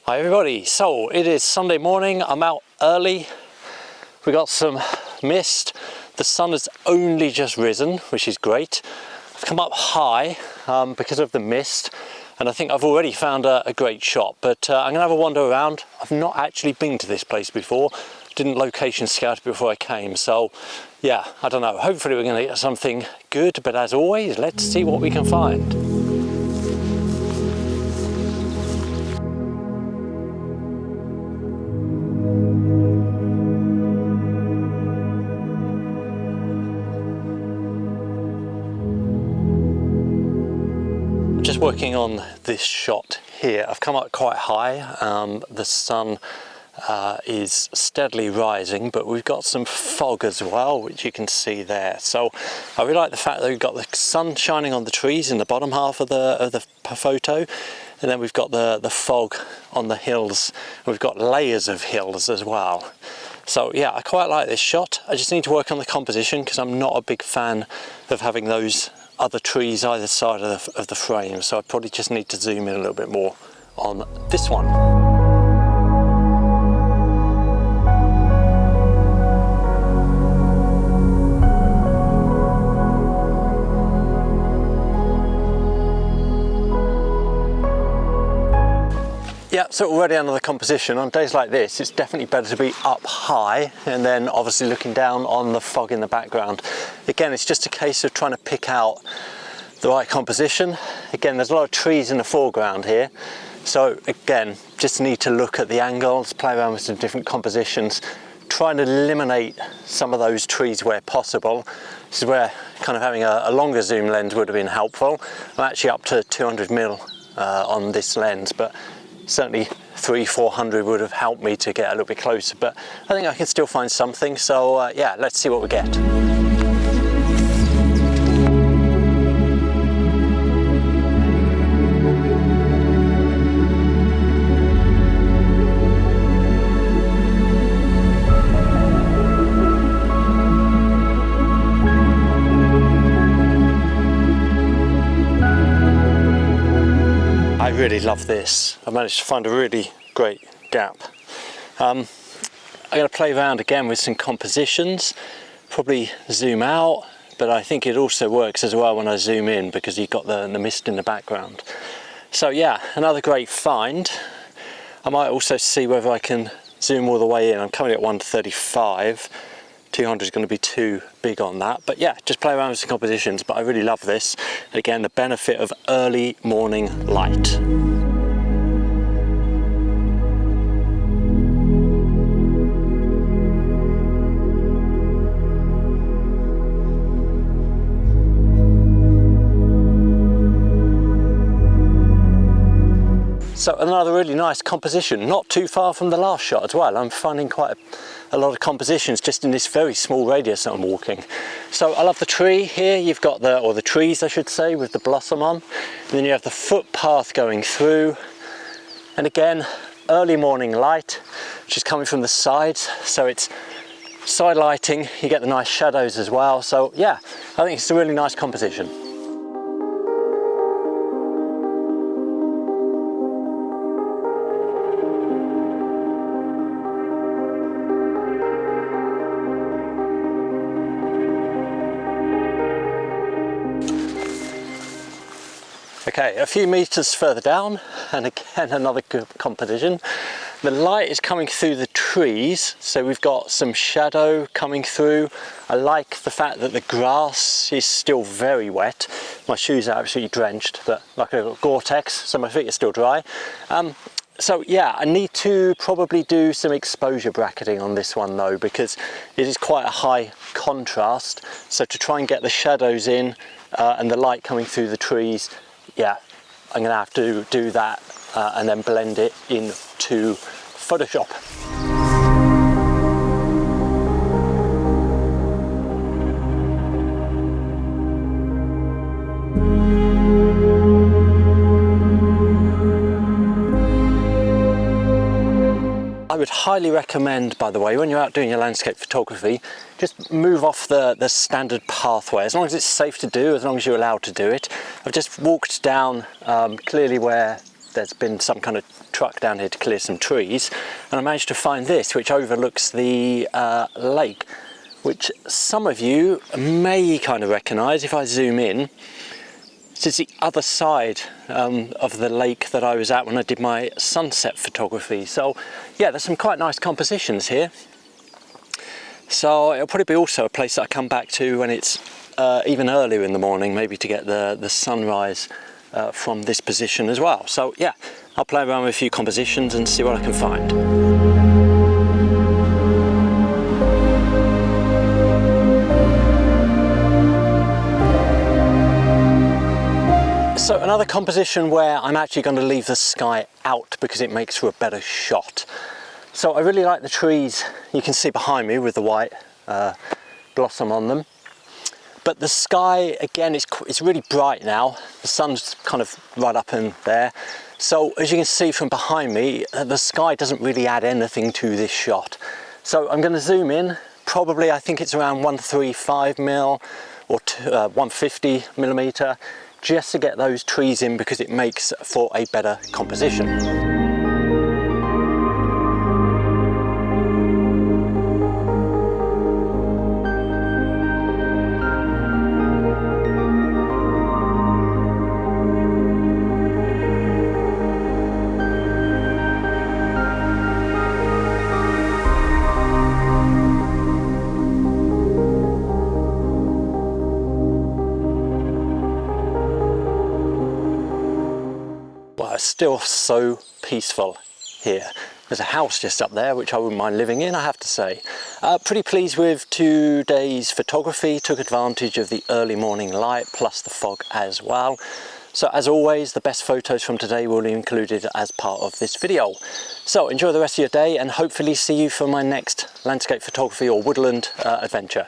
Hi everybody, so it is Sunday morning, I'm out early, we got some mist, the sun has only just risen, which is great. I've come up high because of the mist, and I think I've already found a great shot, but I'm gonna have a wander around. I've not actually been to this place before, didn't location scout it before I came, so yeah, I don't know, hopefully we're gonna get something good, but as always, let's see what we can find. Just working on this shot here. I've come up quite high. The sun is steadily rising, but we've got some fog as well, which you can see there. So I really like the fact that we've got the sun shining on the trees in the bottom half of the photo, and then we've got the fog on the hills. We've got layers of hills as well. So yeah, I quite like this shot. I just need to work on the composition because I'm not a big fan of having those other trees either side of the frame, so I probably just need to zoom in a little bit more on this one. Yeah, so already under the composition. On days like this, it's definitely better to be up high and then obviously looking down on the fog in the background. Again, it's just a case of trying to pick out the right composition. Again, there's a lot of trees in the foreground here. So again, just need to look at the angles, play around with some different compositions, trying to eliminate some of those trees where possible. This is where kind of having a longer zoom lens would have been helpful. I'm actually up to 200mm on this lens, but certainly 300-400 would have helped me to get a little bit closer, but I think I can still find something. So yeah, let's see what we get. I really love this. I managed to find a really great gap. I'm going to play around again with some compositions, probably zoom out, but I think it also works as well when I zoom in because you've got the mist in the background. So yeah, another great find. I might also see whether I can zoom all the way in. I'm coming at 1:35. 200 is going to be too big on that, but yeah, just play around with some compositions. But I really love this. Again, the benefit of early morning light. So another really nice composition, not too far from the last shot as well. I'm finding quite a lot of compositions just in this very small radius that I'm walking. So I love the tree here. You've got or the trees I should say, with the blossom on. And then you have the footpath going through. And again, early morning light, which is coming from the sides. So it's side lighting, you get the nice shadows as well. So yeah, I think it's a really nice composition. Okay, a few meters further down, and again another good composition. The light is coming through the trees, so we've got some shadow coming through. I like the fact that the grass is still very wet. My shoes are absolutely drenched, but luckily I've got Gore-Tex, so my feet are still dry. So yeah, I need to probably do some exposure bracketing on this one though, because it is quite a high contrast. So to try and get the shadows in and the light coming through the trees, yeah, I'm going to have to do that and then blend it into Photoshop. I would highly recommend, by the way, when you're out doing your landscape photography, just move off the standard pathway, as long as it's safe to do, as long as you're allowed to do it. I've just walked down clearly where there's been some kind of truck down here to clear some trees, and I managed to find this, which overlooks the lake, which some of you may kind of recognise if I zoom in. This is the other side of the lake that I was at when I did my sunset photography. So yeah, there's some quite nice compositions here. So it'll probably be also a place that I come back to when it's even earlier in the morning, maybe to get the sunrise from this position as well. So yeah, I'll play around with a few compositions and see what I can find. So another composition where I'm actually going to leave the sky out because it makes for a better shot. So I really like the trees you can see behind me with the white blossom on them. But the sky, again, it's really bright now. The sun's kind of right up in there. So as you can see from behind me, the sky doesn't really add anything to this shot. So I'm going to zoom in. Probably, I think it's around 135mm or 150mm, just to get those trees in because it makes for a better composition. It's still so peaceful here. There's a house just up there which I wouldn't mind living in, I have to say. Pretty pleased with today's photography. Took advantage of the early morning light plus the fog as well. So as always, the best photos from today will be included as part of this video. So enjoy the rest of your day and hopefully see you for my next landscape photography or woodland adventure.